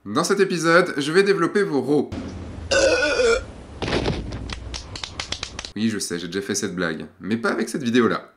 Dans cet épisode, je vais développer vos RAW. Oui, je sais, j'ai déjà fait cette blague, mais pas avec cette vidéo-là.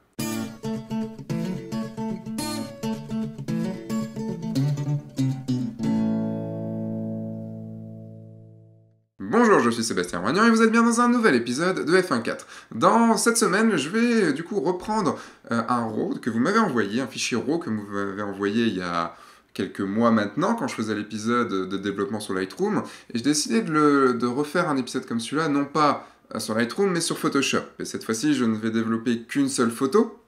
Bonjour, je suis Sébastien Roignan et vous êtes bien dans un nouvel épisode de F1.4. Dans cette semaine, je vais du coup reprendre un RAW que vous m'avez envoyé, un fichier RAW que vous m'avez envoyé il y a quelques mois maintenant, quand je faisais l'épisode de développement sur Lightroom, et j'ai décidé de refaire un épisode comme celui-là, non pas sur Lightroom, mais sur Photoshop. Et cette fois-ci, je ne vais développer qu'une seule photo,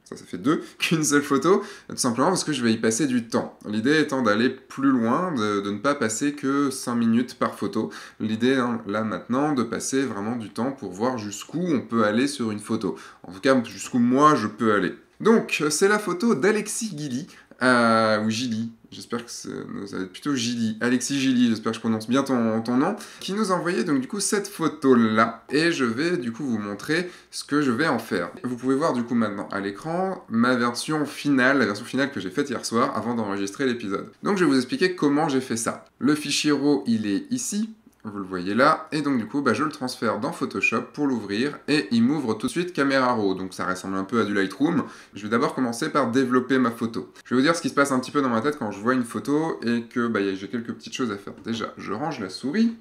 ça fait deux, qu'une seule photo, tout simplement parce que je vais y passer du temps. L'idée étant d'aller plus loin, de ne pas passer que 5 minutes par photo. L'idée, là maintenant, de passer vraiment du temps pour voir jusqu'où on peut aller sur une photo. En tout cas, jusqu'où moi je peux aller. Donc, c'est la photo d'Alexis Gilly, ou Gilly, j'espère que ça va être plutôt Gilly, Alexis Gilly, j'espère que je prononce bien ton nom, qui nous a envoyé donc du coup cette photo-là, et je vais du coup vous montrer ce que je vais en faire. Vous pouvez voir du coup maintenant à l'écran ma version finale, la version finale que j'ai faite hier soir avant d'enregistrer l'épisode. Donc je vais vous expliquer comment j'ai fait ça. Le fichier RAW, il est ici, vous le voyez là, et donc du coup je le transfère dans Photoshop pour l'ouvrir, et il m'ouvre tout de suite Camera Raw, donc ça ressemble un peu à du Lightroom. Je vais d'abord commencer par développer ma photo. Je vais vous dire ce qui se passe un petit peu dans ma tête quand je vois une photo, et que j'ai quelques petites choses à faire. Déjà, je range la souris,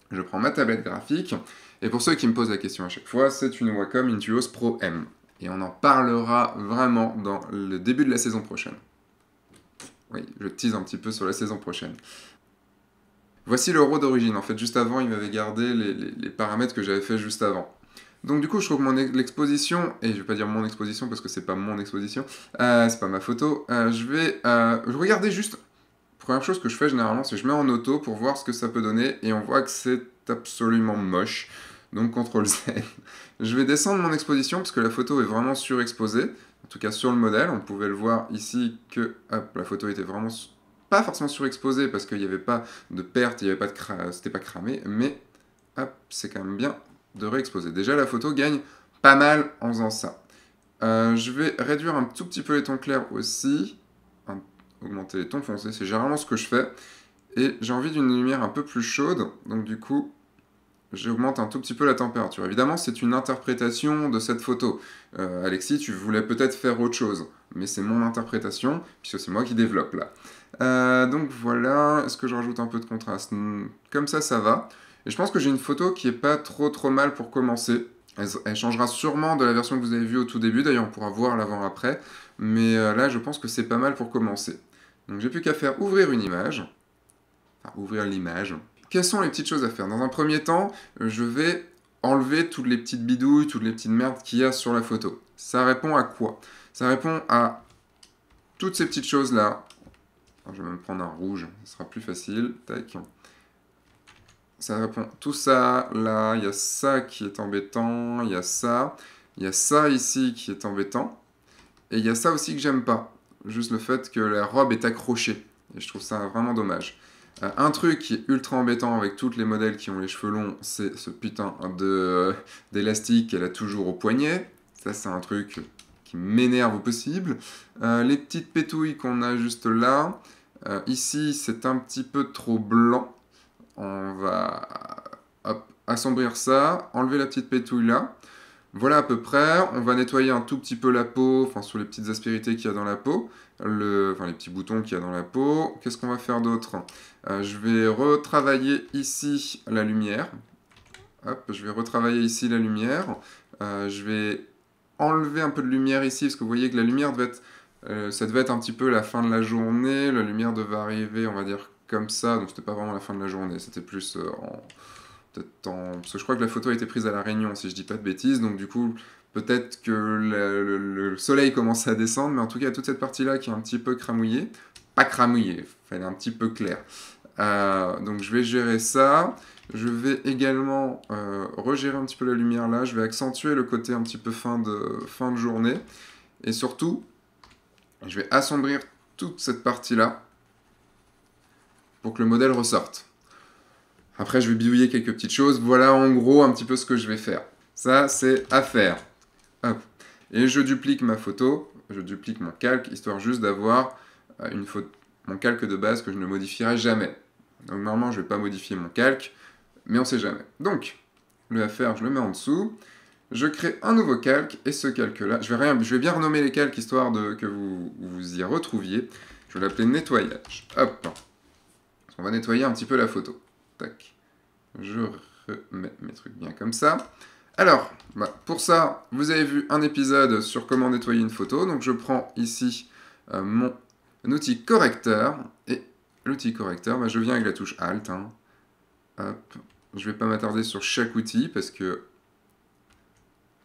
je prends ma tablette graphique, et pour ceux qui me posent la question à chaque fois, c'est une Wacom Intuos Pro M. Et on en parlera vraiment dans le début de la saison prochaine. Oui, je tease un petit peu sur la saison prochaine. Voici le RAW d'origine. En fait, juste avant, il m'avait gardé les paramètres que j'avais fait juste avant. Donc du coup, je trouve que l'exposition, et je vais pas dire mon exposition parce que c'est pas mon exposition, c'est pas ma photo, je vais regarder juste. Première chose que je fais généralement, c'est que je mets en auto pour voir ce que ça peut donner, et on voit que c'est absolument moche. Donc CTRL Z. Je vais descendre mon exposition parce que la photo est vraiment surexposée. En tout cas sur le modèle, on pouvait le voir ici que hop, la photo était vraiment pas forcément surexposée parce qu'il n'y avait pas de perte, il y avait pas de c'était pas cramé, mais hop, c'est quand même bien de réexposer. Déjà la photo gagne pas mal en faisant ça. Je vais réduire un tout petit peu les tons clairs aussi, augmenter les tons foncés, c'est généralement ce que je fais. Et j'ai envie d'une lumière un peu plus chaude, donc du coup, j'augmente un tout petit peu la température. Évidemment, c'est une interprétation de cette photo. Alexis, tu voulais peut-être faire autre chose, mais c'est mon interprétation, puisque c'est moi qui développe là. Donc voilà, est-ce que je rajoute un peu de contraste? Comme ça va. Et je pense que j'ai une photo qui est pas trop mal pour commencer. Elle changera sûrement de la version que vous avez vue au tout début, d'ailleurs on pourra voir l'avant-après, mais là je pense que c'est pas mal pour commencer. Donc j'ai plus qu'à faire ouvrir une image, enfin ouvrir l'image. Quelles sont les petites choses à faire? Dans un premier temps, je vais enlever toutes les petites bidouilles, toutes les petites merdes qu'il y a sur la photo. Ça répond à quoi? Ça répond à toutes ces petites choses-là. Je vais même prendre un rouge, ce sera plus facile. Tac. Ça répond tout ça, là, il y a ça qui est embêtant, il y a ça ici qui est embêtant, et il y a ça aussi que j'aime pas. Juste le fait que la robe est accrochée, et je trouve ça vraiment dommage. Un truc qui est ultra embêtant avec toutes les modèles qui ont les cheveux longs, c'est ce putain d'élastique qu'elle a toujours au poignet. Ça, c'est un truc qui m'énerve au possible. Les petites pétouilles qu'on a juste là. Ici, c'est un petit peu trop blanc. On va assombrir ça, enlever la petite pétouille là. Voilà à peu près. On va nettoyer un tout petit peu la peau, enfin sur les petites aspérités qu'il y a dans la peau, enfin les petits boutons qu'il y a dans la peau. Qu'est-ce qu'on va faire d'autre? Je vais retravailler ici la lumière. Hop, je vais retravailler ici la lumière. Je vais enlever un peu de lumière ici, parce que vous voyez que la lumière ça devait être un petit peu la fin de la journée. La lumière devait arriver, on va dire, comme ça. Donc c'était pas vraiment la fin de la journée, c'était plus parce que je crois que la photo a été prise à La Réunion, si je dis pas de bêtises. Donc du coup, peut-être que le soleil commence à descendre, mais en tout cas, toute cette partie-là qui est un petit peu cramouillée. Pas cramouillée, elle est un petit peu claire. Donc je vais gérer ça. Je vais également regérer un petit peu la lumière là. Je vais accentuer le côté un petit peu fin de journée. Et surtout, je vais assombrir toute cette partie-là pour que le modèle ressorte. Après, je vais bidouiller quelques petites choses. Voilà en gros un petit peu ce que je vais faire. Ça, c'est à faire. Hop. Et je duplique ma photo, je duplique mon calque, histoire juste d'avoir mon calque de base que je ne modifierai jamais. Donc normalement, je ne vais pas modifier mon calque, mais on ne sait jamais. Donc, le FR, je le mets en dessous. Je crée un nouveau calque, et ce calque-là, je vais bien renommer les calques, histoire que vous y retrouviez. Je vais l'appeler nettoyage. Hop. On va nettoyer un petit peu la photo. Tac. Je remets mes trucs bien comme ça. Alors, pour ça, vous avez vu un épisode sur comment nettoyer une photo. Donc je prends ici mon outil correcteur. Et l'outil correcteur, je viens avec la touche Alt. Hein. Hop. Je ne vais pas m'attarder sur chaque outil parce que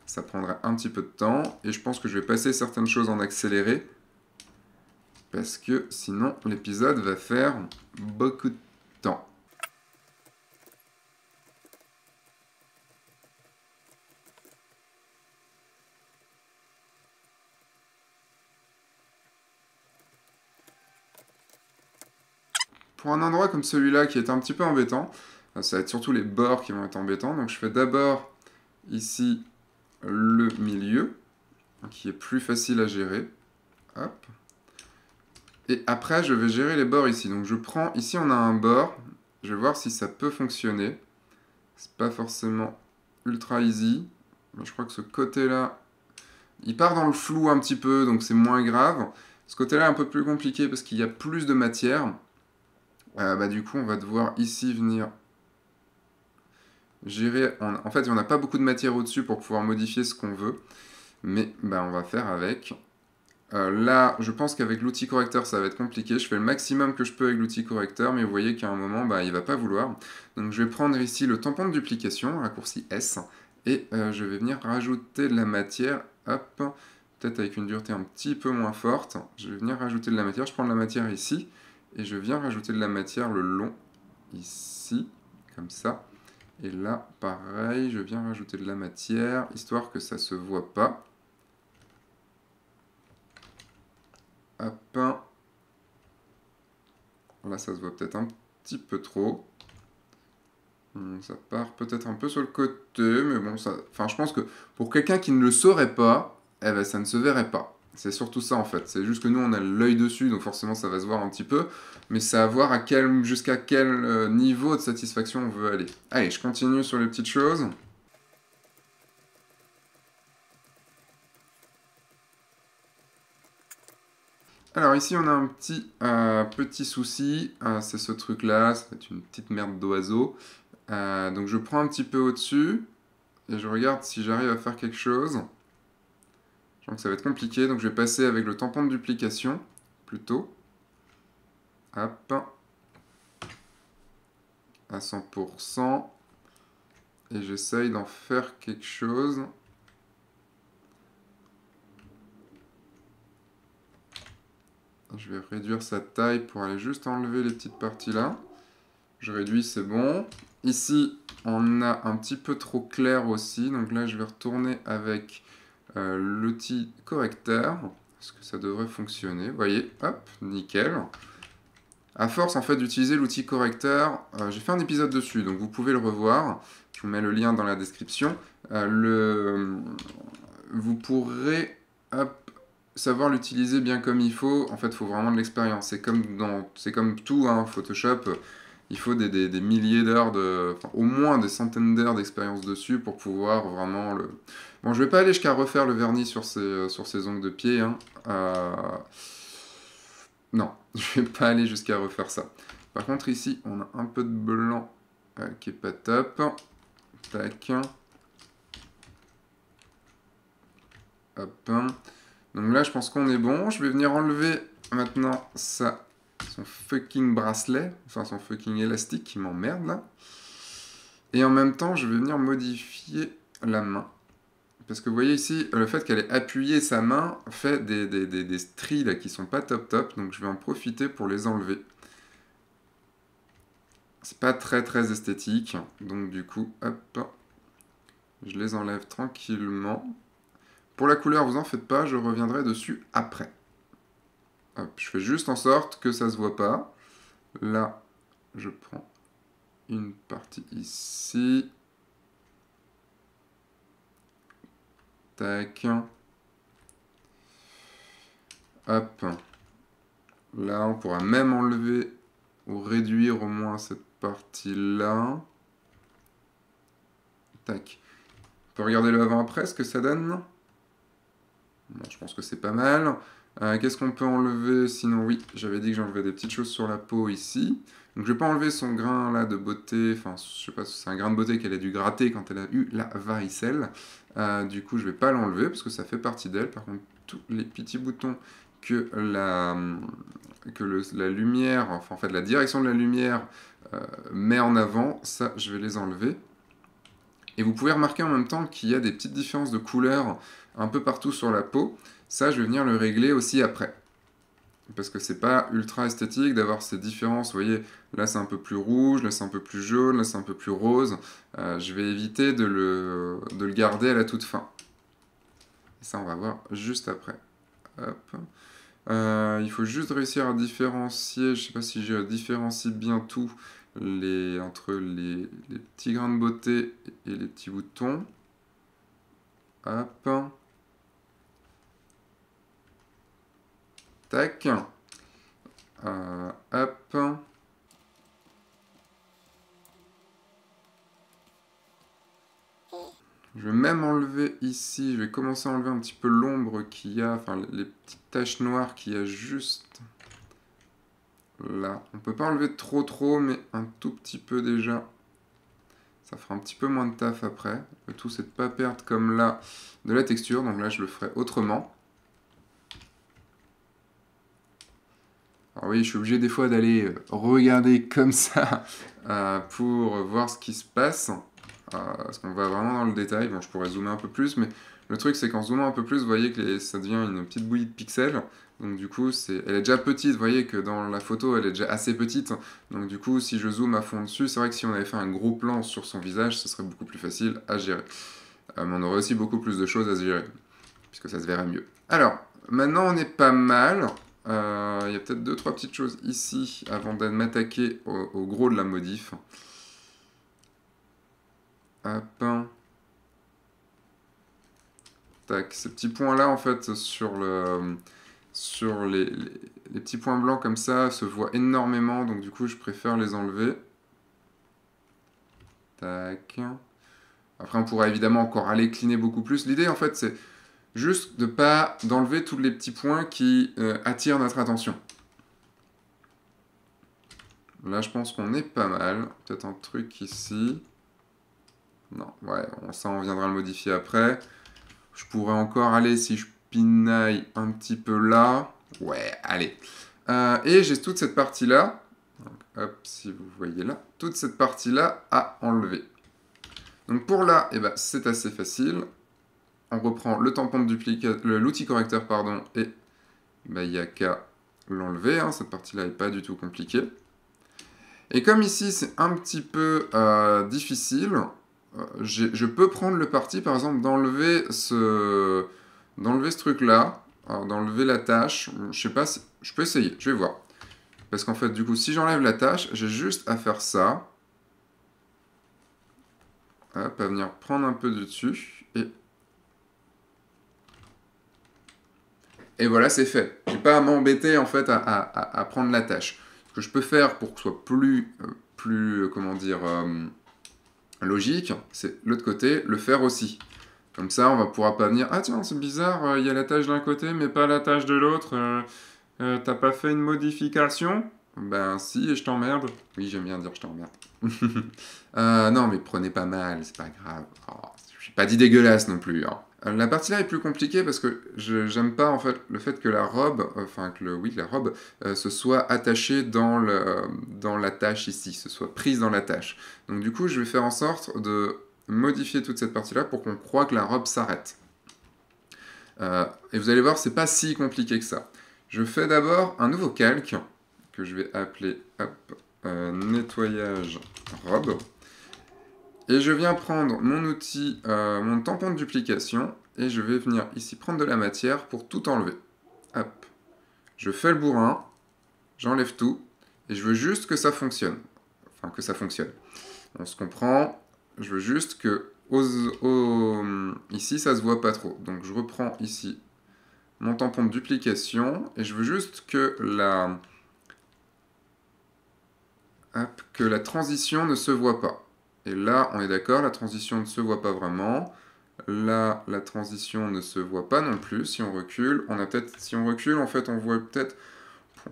ça prendra un petit peu de temps. Et je pense que je vais passer certaines choses en accéléré. Parce que sinon, l'épisode va faire beaucoup de temps. Pour un endroit comme celui-là qui est un petit peu embêtant, ça va être surtout les bords qui vont être embêtants. Donc je fais d'abord ici le milieu, qui est plus facile à gérer. Hop. Et après, je vais gérer les bords ici. Donc je prends, ici on a un bord, je vais voir si ça peut fonctionner. C'est pas forcément ultra easy. Mais je crois que ce côté-là, il part dans le flou un petit peu, donc c'est moins grave. Ce côté-là est un peu plus compliqué parce qu'il y a plus de matière. Du coup, on va devoir ici venir gérer. En fait, on n'a pas beaucoup de matière au-dessus pour pouvoir modifier ce qu'on veut. Mais on va faire avec. Là, je pense qu'avec l'outil correcteur, ça va être compliqué. Je fais le maximum que je peux avec l'outil correcteur, mais vous voyez qu'à un moment, il ne va pas vouloir. Donc je vais prendre ici le tampon de duplication, raccourci S, et je vais venir rajouter de la matière, hop, peut-être avec une dureté un petit peu moins forte. Je vais venir rajouter de la matière, je prends de la matière ici, et je viens rajouter de la matière le long, ici, comme ça. Et là, pareil, je viens rajouter de la matière, histoire que ça ne se voit pas. Hop. Là, ça se voit peut-être un petit peu trop. Ça part peut-être un peu sur le côté, mais bon, ça... Enfin, je pense que pour quelqu'un qui ne le saurait pas, ça ne se verrait pas. C'est surtout ça, en fait. C'est juste que nous, on a l'œil dessus, donc forcément, ça va se voir un petit peu. Mais c'est à voir jusqu'à quel niveau de satisfaction on veut aller. Allez, je continue sur les petites choses. Alors ici on a un petit souci, c'est ce truc là, ça va être une petite merde d'oiseau. Donc je prends un petit peu au-dessus et je regarde si j'arrive à faire quelque chose. Je pense que ça va être compliqué, donc je vais passer avec le tampon de duplication plutôt. Hop. À 100%. Et j'essaye d'en faire quelque chose. Je vais réduire sa taille pour aller juste enlever les petites parties là. Je réduis, c'est bon. Ici, on a un petit peu trop clair aussi. Donc là, je vais retourner avec l'outil correcteur. Parce que ça devrait fonctionner. Vous voyez, hop, nickel. À force en fait d'utiliser l'outil correcteur, j'ai fait un épisode dessus, donc vous pouvez le revoir. Je vous mets le lien dans la description. Vous pourrez savoir l'utiliser bien comme il faut. En fait, il faut vraiment de l'expérience. C'est comme tout, hein, Photoshop. Il faut des milliers d'heures, au moins des centaines d'heures d'expérience dessus pour pouvoir vraiment le... Bon, je vais pas aller jusqu'à refaire le vernis sur ces ongles de pied. Hein. Non, je vais pas aller jusqu'à refaire ça. Par contre, ici, on a un peu de blanc qui est pas top. Tac. Hop. Donc là, je pense qu'on est bon. Je vais venir enlever maintenant son fucking bracelet, enfin son fucking élastique qui m'emmerde là. Et en même temps, je vais venir modifier la main. Parce que vous voyez ici, le fait qu'elle ait appuyé sa main fait des stries là, qui sont pas top top. Donc je vais en profiter pour les enlever. C'est pas très très esthétique. Donc du coup, hop, je les enlève tranquillement. Pour la couleur, vous en faites pas, je reviendrai dessus après. Hop, je fais juste en sorte que ça se voit pas. Là, je prends une partie ici. Tac. Hop. Là, on pourra même enlever ou réduire au moins cette partie-là. Tac. On peut regarder le avant-après, ce que ça donne. Bon, je pense que c'est pas mal. Qu'est-ce qu'on peut enlever? Sinon, oui, j'avais dit que j'enlevais des petites choses sur la peau ici. Donc je vais pas enlever son grain là de beauté. Enfin, je sais pas si c'est un grain de beauté qu'elle a dû gratter quand elle a eu la varicelle. Du coup, je vais pas l'enlever parce que ça fait partie d'elle. Par contre, tous les petits boutons que la lumière, enfin en fait la direction de la lumière met en avant, ça, je vais les enlever. Et vous pouvez remarquer en même temps qu'il y a des petites différences de couleur un peu partout sur la peau. Ça, je vais venir le régler aussi après. Parce que c'est pas ultra esthétique d'avoir ces différences. Vous voyez, là c'est un peu plus rouge, là c'est un peu plus jaune, là c'est un peu plus rose. Je vais éviter de le garder à la toute fin. Et ça, on va voir juste après. Hop. Il faut juste réussir à différencier, je sais pas si je différencie bien tout entre les petits grains de beauté et les petits boutons. Hop. Tac. Hop. Je vais même enlever ici, je vais commencer à enlever un petit peu l'ombre qu'il y a, enfin les petites taches noires qu'il y a juste là. On peut pas enlever trop, mais un tout petit peu déjà. Ça fera un petit peu moins de taf après. Le tout, c'est de ne pas perdre comme là de la texture, donc là je le ferai autrement. Alors oui, je suis obligé des fois d'aller regarder comme ça pour voir ce qui se passe. Parce qu'on va vraiment dans le détail. Bon, je pourrais zoomer un peu plus, mais le truc c'est qu'en zoomant un peu plus, vous voyez que ça devient une petite bouillie de pixels. Donc du coup, elle est déjà petite, vous voyez que dans la photo, elle est déjà assez petite. Donc du coup, si je zoome à fond dessus, c'est vrai que si on avait fait un gros plan sur son visage, ce serait beaucoup plus facile à gérer. Mais on aurait aussi beaucoup plus de choses à se gérer, puisque ça se verrait mieux. Alors, maintenant on est pas mal. Il y a peut-être 2-3 petites choses ici, avant de m'attaquer au gros de la modif. Hop. Tac, ces petits points-là, en fait, sur les petits points blancs comme ça, se voient énormément, donc du coup, je préfère les enlever. Tac. Après, on pourra évidemment encore aller cleaner beaucoup plus. L'idée, en fait, c'est juste de pas d'enlever tous les petits points qui attirent notre attention. Là, je pense qu'on est pas mal. Peut-être un truc ici. Non, ouais, ça, on viendra le modifier après. Je pourrais encore aller si je pinaille un petit peu là. Ouais, allez. Et j'ai toute cette partie-là. Hop, si vous voyez là. Toute cette partie-là à enlever. Donc pour là, eh ben, c'est assez facile. On reprend le tampon de duplicateur, l'outil correcteur, pardon, et il n'y a qu'à l'enlever. Hein, cette partie-là n'est pas du tout compliquée. Et comme ici, c'est un petit peu difficile, je peux prendre le parti, par exemple, d'enlever ce truc-là, d'enlever la tâche. Je sais pas si... Je peux essayer, je vais voir. Parce qu'en fait, du coup, si j'enlève la tâche, j'ai juste à faire ça. Hop, à venir prendre un peu du dessus. Et voilà, c'est fait. J'ai pas à m'embêter, en fait, à prendre la tâche. Ce que je peux faire pour que ce soit plus comment dire, logique, c'est l'autre côté, le faire aussi. Comme ça, on va pouvoir pas venir, ah tiens, c'est bizarre, il y a la tâche d'un côté, mais pas la tâche de l'autre. T'as pas fait une modification? Ben si, et je t'emmerde. Oui, j'aime bien dire je t'emmerde. Non, mais prenez pas mal, c'est pas grave. Oh, j'ai pas dit dégueulasse non plus. Hein. La partie là est plus compliquée parce que j'aime pas en fait le fait que la robe, la robe se soit attachée dans la tâche ici, se soit prise dans la tâche. Donc du coup, je vais faire en sorte de modifier toute cette partie là pour qu'on croie que la robe s'arrête. Et vous allez voir, c'est pas si compliqué que ça. Je fais d'abord un nouveau calque que je vais appeler nettoyage robe. Et je viens prendre mon outil, mon tampon de duplication, et je vais venir ici prendre de la matière pour tout enlever. Hop. Je fais le bourrin, j'enlève tout, et je veux juste que ça fonctionne. Enfin, que ça fonctionne. On se comprend, je veux juste que ici, ça se voit pas trop. Donc je reprends ici mon tampon de duplication, et je veux juste que hop, que la transition ne se voit pas. Et là, on est d'accord, la transition ne se voit pas vraiment. Là, la transition ne se voit pas non plus. Si on recule, si on recule, en fait, on voit peut-être...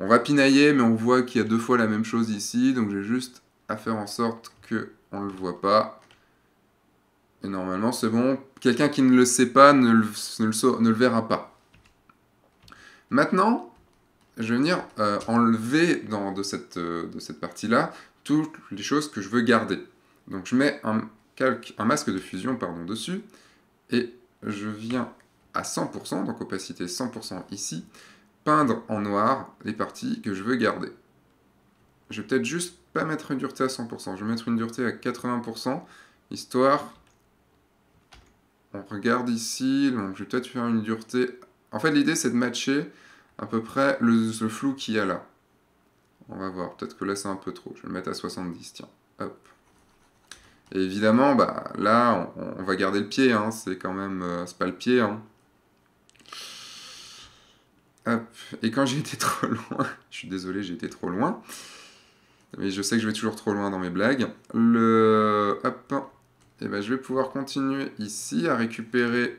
On va pinailler, mais on voit qu'il y a 2 fois la même chose ici. Donc, j'ai juste à faire en sorte qu'on ne le voit pas. Et normalement, c'est bon. Quelqu'un qui ne le sait pas ne le verra pas. Maintenant, je vais venir enlever de cette partie-là toutes les choses que je veux garder. Donc, je mets un masque de fusion dessus. Et je viens à 100%, donc opacité 100% ici, peindre en noir les parties que je veux garder. Je vais peut-être juste pas mettre une dureté à 100%, je vais mettre une dureté à 80%, histoire... On regarde ici, donc je vais peut-être faire une dureté... En fait, l'idée, c'est de matcher à peu près le flou qu'il y a là. On va voir, peut-être que là, c'est un peu trop. Je vais le mettre à 70, tiens. Hop. Et évidemment, bah, là, on va garder le pied, hein. C'est quand même... c'est pas le pied, hein. Hop. Et quand j'ai été trop loin... Je suis désolé, j'ai été trop loin. Mais je sais que je vais toujours trop loin dans mes blagues. Hop. Et ben, je vais pouvoir continuer ici à récupérer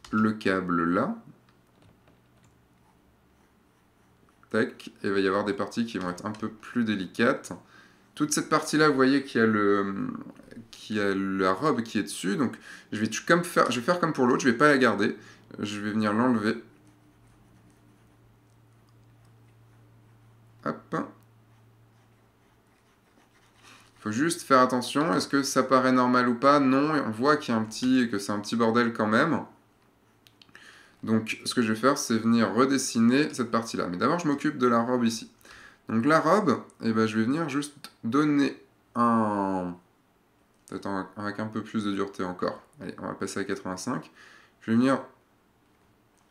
le câble là. Tac. Et il va y avoir des parties qui vont être un peu plus délicates. Toute cette partie-là, vous voyez qu'il y a la robe qui est dessus. Donc, je vais faire comme pour l'autre. Je ne vais pas la garder. Je vais venir l'enlever. Hop. Il faut juste faire attention. Est-ce que ça paraît normal ou pas? Non. On voit que c'est un petit bordel quand même. Donc, ce que je vais faire, c'est venir redessiner cette partie-là. Mais d'abord, je m'occupe de la robe ici. Donc, la robe, eh ben, je vais venir juste donner peut-être avec un peu plus de dureté encore. Allez, on va passer à 85. Je vais venir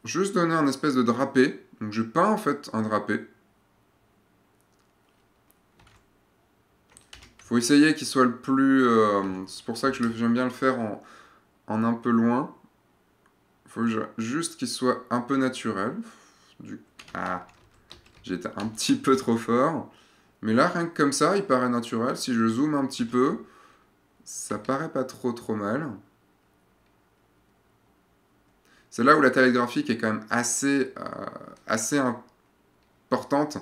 juste donner un espèce de drapé. Donc, je peins en fait un drapé. Il faut essayer qu'il soit le plus... c'est pour ça que j'aime bien le faire en un peu loin. Il faut juste qu'il soit un peu naturel. J'ai été un petit peu trop fort. Mais là, rien que comme ça, il paraît naturel. Si je zoome un petit peu, ça paraît pas trop mal. C'est là où la taille graphique est quand même assez importante.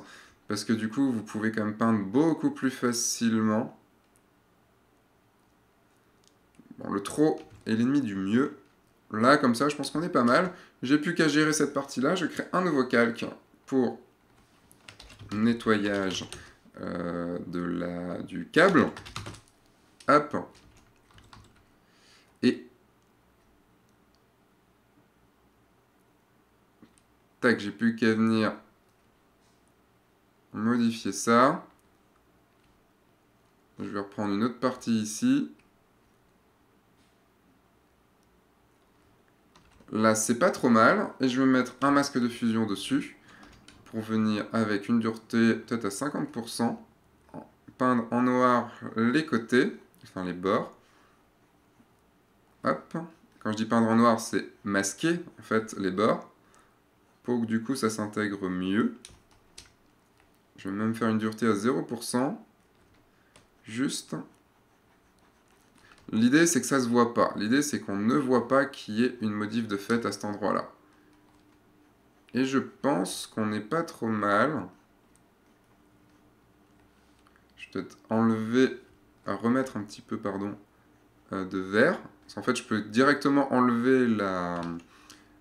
Parce que du coup, vous pouvez quand même peindre beaucoup plus facilement. Bon, le trop est l'ennemi du mieux. Là, comme ça, je pense qu'on est pas mal. J'ai plus qu'à gérer cette partie-là. Je crée un nouveau calque pour nettoyage du câble. Hop. Et tac, j'ai plus qu'à venir modifier ça. Je vais reprendre une autre partie ici. Là, c'est pas trop mal. Et je vais mettre un masque de fusion dessus pour venir avec une dureté peut-être à 50%. Peindre en noir les côtés, enfin les bords. Hop. Quand je dis peindre en noir, c'est masquer en fait les bords pour que du coup ça s'intègre mieux. Je vais même faire une dureté à 0%. Juste. L'idée, c'est que ça se voit pas. L'idée, c'est qu'on ne voit pas qu'il y ait une modif de fait à cet endroit-là. Et je pense qu'on n'est pas trop mal. Je vais peut-être remettre un petit peu, de vert. Parce qu'en fait, je peux directement enlever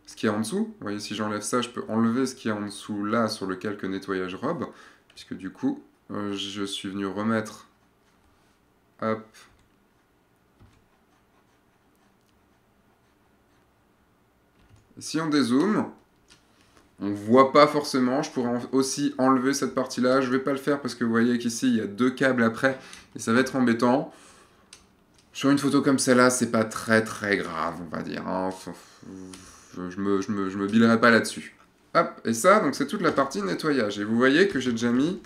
ce qu'il y a en dessous. Vous voyez, si j'enlève ça, je peux enlever ce qu'il y a en dessous, là, sur le calque nettoyage robe. Puisque du coup, je suis venu remettre... Hop. Si on dézoome, on voit pas forcément. Je pourrais aussi enlever cette partie-là. Je vais pas le faire parce que vous voyez qu'ici, il y a 2 câbles après. Et ça va être embêtant. Sur une photo comme celle-là, c'est pas très grave, on va dire. Hein. Je me bilerai pas là-dessus. Hop, et ça, donc c'est toute la partie nettoyage. Et vous voyez que j'ai déjà mis,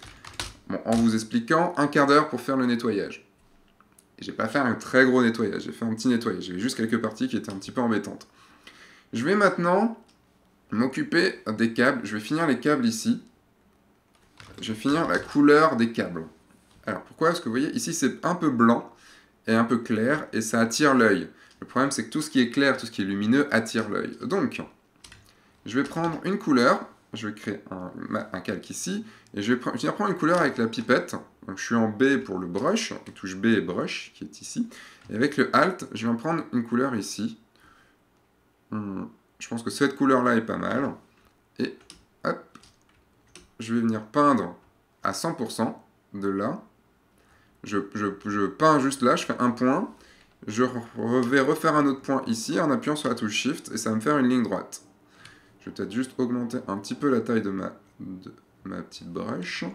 en vous expliquant, 1/4 d'heure pour faire le nettoyage. Et j'ai pas fait un très gros nettoyage, j'ai fait un petit nettoyage. J'ai juste quelques parties qui étaient un petit peu embêtantes. Je vais maintenant m'occuper des câbles. Je vais finir les câbles ici. Je vais finir la couleur des câbles. Alors pourquoi? Parce que vous voyez, ici c'est un peu blanc et un peu clair, et ça attire l'œil. Le problème c'est que tout ce qui est clair, tout ce qui est lumineux attire l'œil. Donc, je vais prendre une couleur, je vais créer un calque ici, et je vais venir prendre une couleur avec la pipette. Donc je suis en B pour le brush, touche B et brush, qui est ici. Et avec le Alt, je vais en prendre une couleur ici. Je pense que cette couleur-là est pas mal. Et hop, je vais venir peindre à 100% de là. Je peins juste là, je fais un point. Je vais refaire un autre point ici en appuyant sur la touche Shift, et ça va me faire une ligne droite. Je vais peut-être juste augmenter un petit peu la taille de ma petite brush.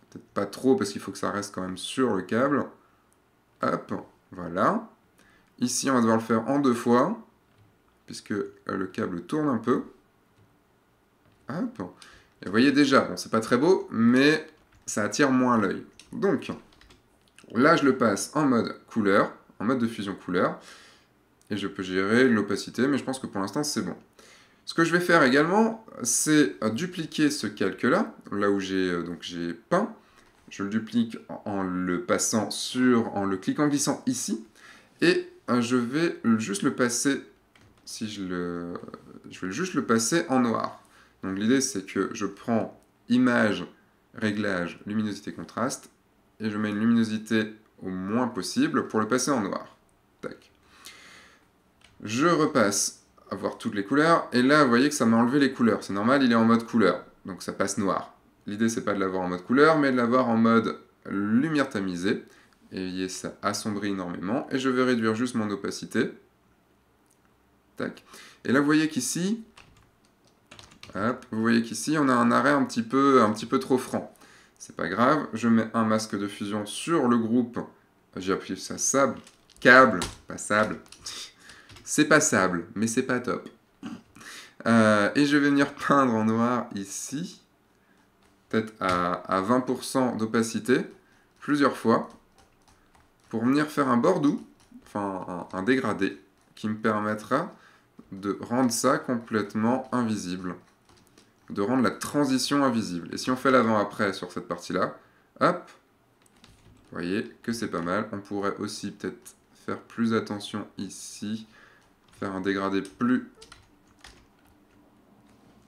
Peut-être pas trop parce qu'il faut que ça reste quand même sur le câble. Hop, voilà. Ici, on va devoir le faire en 2 fois, puisque le câble tourne un peu. Hop. Et vous voyez déjà, bon, c'est pas très beau, mais ça attire moins l'œil. Donc, là, je le passe en mode couleur, en mode de fusion couleur. Et je peux gérer l'opacité, mais je pense que pour l'instant, c'est bon. Ce que je vais faire également, c'est dupliquer ce calque-là, là où j'ai peint. Je le duplique en le passant en le cliquant glissant ici. Et je vais juste le passer, je vais juste le passer en noir. Donc l'idée, c'est que je prends image, réglage, luminosité, contraste, et je mets une luminosité au moins possible pour le passer en noir. Tac. Je repasse à voir toutes les couleurs, et là, vous voyez que ça m'a enlevé les couleurs. C'est normal, il est en mode couleur, donc ça passe noir. L'idée, c'est pas de l'avoir en mode couleur, mais de l'avoir en mode lumière tamisée. Et vous voyez, ça assombrit énormément. Et je vais réduire juste mon opacité. Tac. Et là, vous voyez qu'ici, on a un arrêt un petit peu trop franc. C'est pas grave, je mets un masque de fusion sur le groupe. J'ai appuyé sur sable, câble, pas sable. C'est pas sable, mais c'est pas top. Et je vais venir peindre en noir ici, peut-être à 20% d'opacité, plusieurs fois, pour venir faire un bord doux, enfin un dégradé, qui me permettra de rendre ça complètement invisible, de rendre la transition invisible. Et si on fait l'avant-après sur cette partie-là, hop, vous voyez que c'est pas mal. On pourrait aussi peut-être faire plus attention ici, faire un dégradé plus...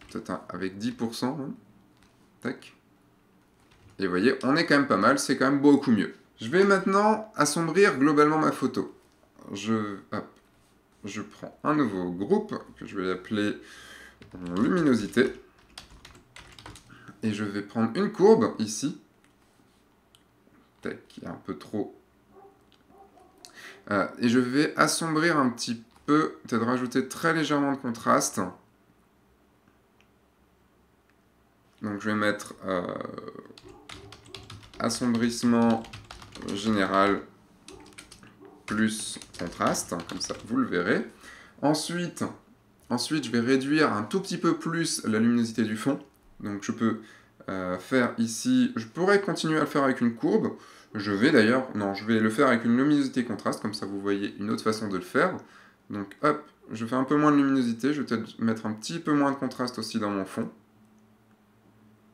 peut-être avec 10%. Hein. Tac. Et vous voyez, on est quand même pas mal, c'est quand même beaucoup mieux. Je vais maintenant assombrir globalement ma photo. Je prends un nouveau groupe, que je vais appeler luminosité. Et je vais prendre une courbe, ici. Tac, il y a un peu trop. Et je vais assombrir un petit peu, peut-être rajouter très légèrement de contraste. Donc je vais mettre assombrissement général plus contraste, comme ça vous le verrez. Ensuite, je vais réduire un tout petit peu plus la luminosité du fond. Donc je peux faire ici, je pourrais continuer à le faire avec une courbe. Je vais le faire avec une luminosité contraste, comme ça vous voyez une autre façon de le faire. Donc hop, je fais un peu moins de luminosité, je vais peut-être mettre un petit peu moins de contraste aussi dans mon fond.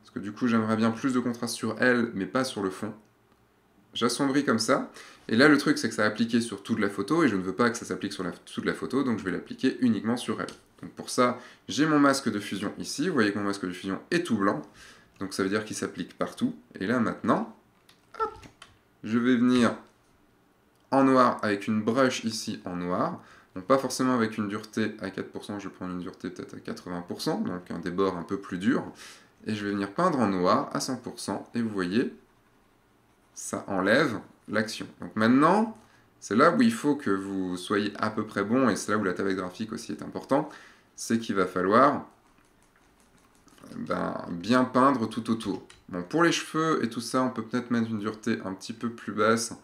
Parce que du coup j'aimerais bien plus de contraste sur elle, mais pas sur le fond. J'assombris comme ça, et là le truc c'est que ça a appliqué sur toute la photo, et je ne veux pas que ça s'applique sur toute la photo, donc je vais l'appliquer uniquement sur elle. Donc pour ça, j'ai mon masque de fusion ici, vous voyez que mon masque de fusion est tout blanc, donc ça veut dire qu'il s'applique partout, et là maintenant, hop, je vais venir en noir avec une brush ici en noir, donc pas forcément avec une dureté à 4%, je vais prendre une dureté peut-être à 80%, donc un des bords un peu plus dur, et je vais venir peindre en noir à 100%, et vous voyez, ça enlève l'action. Donc maintenant, c'est là où il faut que vous soyez à peu près bon, et c'est là où la tablette graphique aussi est important, c'est qu'il va falloir bien peindre tout autour. Bon, pour les cheveux et tout ça, on peut peut-être mettre une dureté un petit peu plus basse.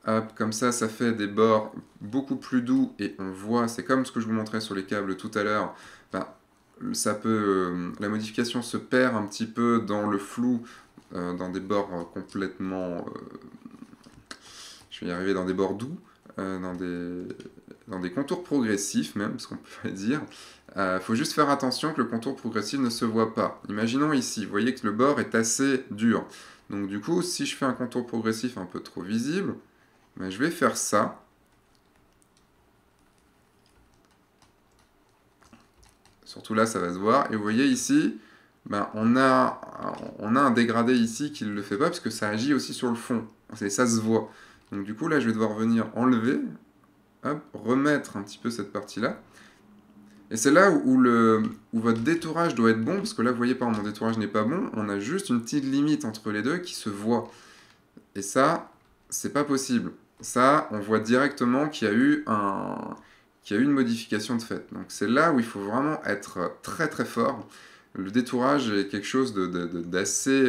Hop, comme ça fait des bords beaucoup plus doux, et on voit, c'est comme ce que je vous montrais sur les câbles tout à l'heure, la modification se perd un petit peu dans le flou, dans des bords complètement... je vais y arriver, dans des bords doux, dans des contours progressifs même, ce qu'on pourrait dire. Faut juste faire attention que le contour progressif ne se voit pas. Imaginons ici, vous voyez que le bord est assez dur. Donc du coup, si je fais un contour progressif un peu trop visible, ben, je vais faire ça. Surtout là, ça va se voir. Et vous voyez ici, ben, on a un dégradé ici qui ne le fait pas, parce que ça agit aussi sur le fond. Et ça se voit. Donc du coup, là, je vais devoir venir enlever, hop, remettre un petit peu cette partie-là. Et c'est là où votre détourage doit être bon, parce que là, vous voyez, par exemple, mon détourage n'est pas bon. On a juste une petite limite entre les deux qui se voit. Et ça, c'est pas possible. Ça, on voit directement qu'il y a eu une modification de fait. Donc c'est là où il faut vraiment être très très fort. Le détourage est quelque chose d'assez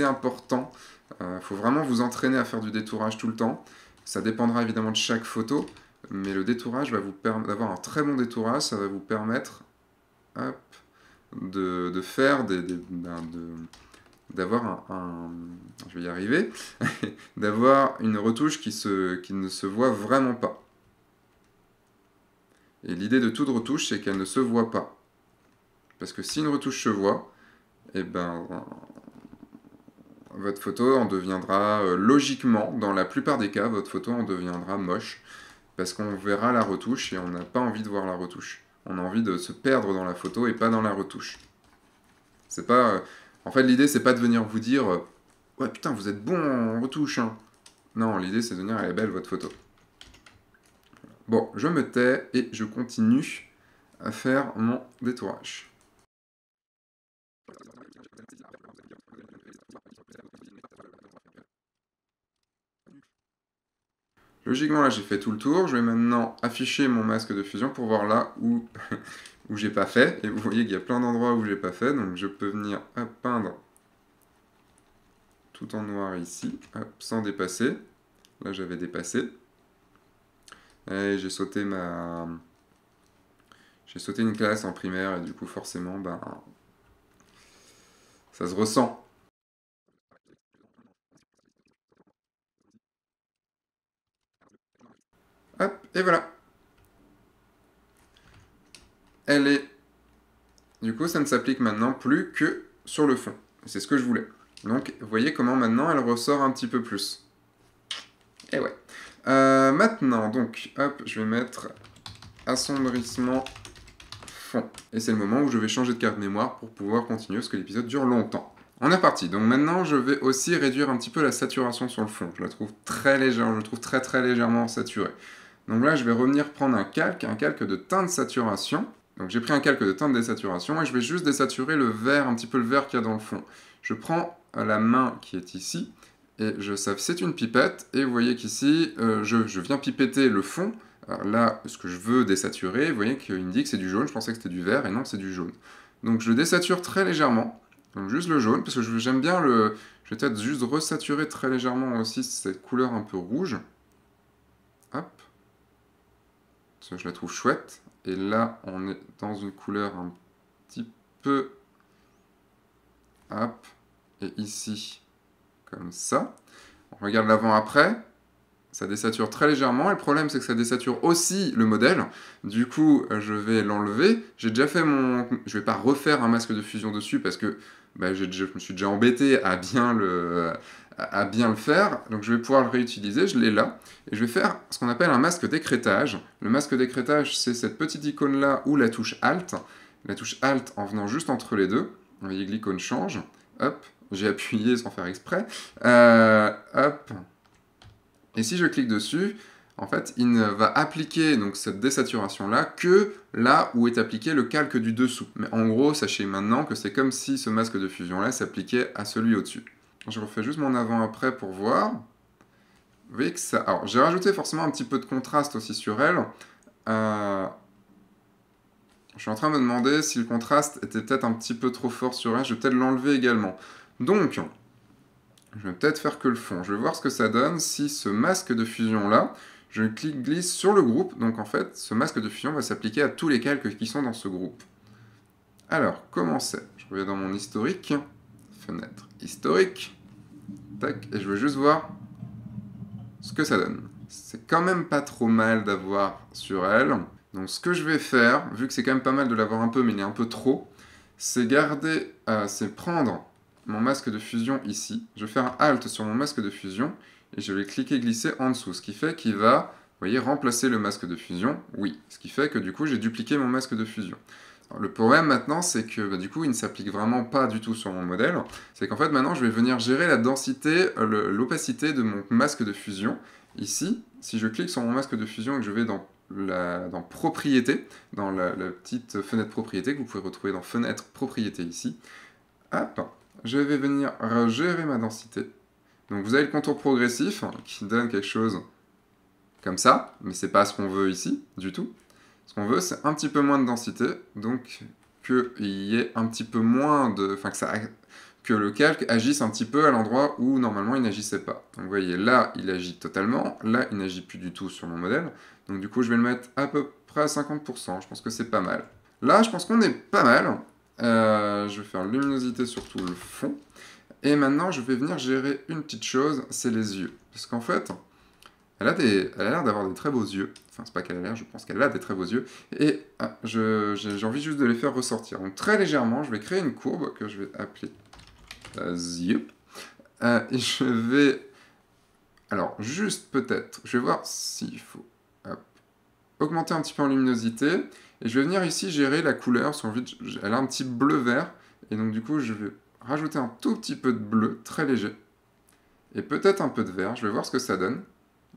important. Il faut vraiment vous entraîner à faire du détourage tout le temps. Ça dépendra évidemment de chaque photo, mais le détourage va vous permettre d'avoir un très bon détourage. Ça va vous permettre, hop, de faire d'avoir je vais y arriver, d'avoir une retouche qui ne se voit vraiment pas. Et l'idée de toute retouche, c'est qu'elle ne se voit pas. Parce que si une retouche se voit, eh ben, votre photo en deviendra, logiquement, dans la plupart des cas, votre photo en deviendra moche. Parce qu'on verra la retouche et on n'a pas envie de voir la retouche. On a envie de se perdre dans la photo et pas dans la retouche. C'est pas... en fait, l'idée, c'est pas de venir vous dire ouais, putain, vous êtes bon en retouche, hein. Non, l'idée, c'est de dire elle est belle, votre photo. Bon, je me tais et je continue à faire mon détourage. Logiquement, là, j'ai fait tout le tour. Je vais maintenant afficher mon masque de fusion pour voir là où, où j'ai pas fait. Et vous voyez qu'il y a plein d'endroits où j'ai pas fait. Donc, je peux venir peindre tout en noir ici, hop, sans dépasser. Là, j'avais dépassé. Et j'ai sauté une classe en primaire et du coup, forcément, ben, ça se ressent. Hop, et voilà. Elle est... Du coup, ça ne s'applique maintenant plus que sur le fond. C'est ce que je voulais. Donc, vous voyez comment maintenant elle ressort un petit peu plus. Et ouais. Maintenant, donc, hop, je vais mettre assombrissement fond. Et c'est le moment où je vais changer de carte mémoire pour pouvoir continuer, parce que l'épisode dure longtemps. On est parti. Donc maintenant, je vais aussi réduire un petit peu la saturation sur le fond. Je la trouve très légère, je la trouve très très légèrement saturée. Donc là, je vais revenir prendre un calque de teinte saturation. Donc j'ai pris un calque de teinte désaturation et je vais juste désaturer le vert, un petit peu le vert qu'il y a dans le fond. Je prends la main qui est ici, et c'est une pipette, et vous voyez qu'ici, je viens pipetter le fond. Alors là, ce que je veux désaturer, vous voyez qu'il me dit que c'est du jaune, je pensais que c'était du vert, et non, c'est du jaune. Donc je le désature très légèrement, donc juste le jaune, parce que j'aime bien le... Je vais peut-être juste resaturer très légèrement aussi cette couleur un peu rouge. Hop. Parce que je la trouve chouette. Et là, on est dans une couleur un petit peu... Hop. Et ici, comme ça. On regarde l'avant-après. Ça désature très légèrement. Et le problème, c'est que ça désature aussi le modèle. Du coup, je vais l'enlever. J'ai déjà fait mon... Je vais pas refaire un masque de fusion dessus parce que bah, je me suis déjà embêté à bien le faire. Donc je vais pouvoir le réutiliser. Je l'ai là. Et je vais faire ce qu'on appelle un masque d'écrêtage. Le masque d'écrêtage, c'est cette petite icône-là ou la touche Alt. La touche Alt en venant juste entre les deux. Vous voyez que l'icône change. Hop. J'ai appuyé sans faire exprès. Hop. Et si je clique dessus, en fait, il ne va appliquer donc, cette désaturation-là que là où est appliqué le calque du dessous. Mais en gros, sachez maintenant que c'est comme si ce masque de fusion-là s'appliquait à celui au-dessus. Je refais juste mon avant-après pour voir. Vous voyez que ça... Alors, j'ai rajouté forcément un petit peu de contraste aussi sur elle. Je suis en train de me demander si le contraste était peut-être un petit peu trop fort sur elle. Je vais peut-être l'enlever également. Donc... je vais peut-être faire que le fond. Je vais voir ce que ça donne si ce masque de fusion-là, je glisse sur le groupe. Donc en fait, ce masque de fusion va s'appliquer à tous les calques qui sont dans ce groupe. Alors, comment c'est? Je reviens dans mon historique. Fenêtre historique. Tac, et je veux juste voir ce que ça donne. C'est quand même pas trop mal d'avoir sur elle. Donc ce que je vais faire, vu que c'est quand même pas mal de l'avoir un peu, mais il est un peu trop, c'est prendre mon masque de fusion ici. Je vais faire un Alt sur mon masque de fusion et je vais cliquer glisser en dessous, ce qui fait qu'il va, vous voyez, remplacer le masque de fusion, oui. Ce qui fait que du coup, j'ai dupliqué mon masque de fusion. Alors, le problème maintenant, c'est que du coup, il ne s'applique vraiment pas du tout sur mon modèle. C'est qu'en fait, maintenant, je vais venir gérer la densité, l'opacité de mon masque de fusion. Ici, si je clique sur mon masque de fusion et que je vais dans propriété, dans la petite fenêtre propriété que vous pouvez retrouver dans fenêtre propriété ici, hop, je vais venir gérer ma densité. Donc vous avez le contour progressif qui donne quelque chose comme ça, mais c'est pas ce qu'on veut ici du tout. Ce qu'on veut, c'est un petit peu moins de densité, donc qu'il y ait un petit peu moins de... Enfin, que le calque agisse un petit peu à l'endroit où normalement il n'agissait pas. Donc vous voyez, là, il agit totalement, là, il n'agit plus du tout sur mon modèle. Donc du coup, je vais le mettre à peu près à 50%, je pense que c'est pas mal. Là, je pense qu'on est pas mal. Je vais faire luminosité sur tout le fond. Et maintenant, je vais venir gérer une petite chose, c'est les yeux. Parce qu'en fait, elle a l'air d'avoir des très beaux yeux. Enfin, c'est pas qu'elle a l'air, je pense qu'elle a des très beaux yeux. Et j'ai envie juste de les faire ressortir. Donc très légèrement, je vais créer une courbe que je vais appeler yeux. Et je vais... Alors, juste peut-être, je vais voir s'il faut augmenter un petit peu en luminosité. Et je vais venir ici gérer la couleur. Elle a un petit bleu-vert. Et donc du coup, je vais rajouter un tout petit peu de bleu, très léger. Et peut-être un peu de vert. Je vais voir ce que ça donne.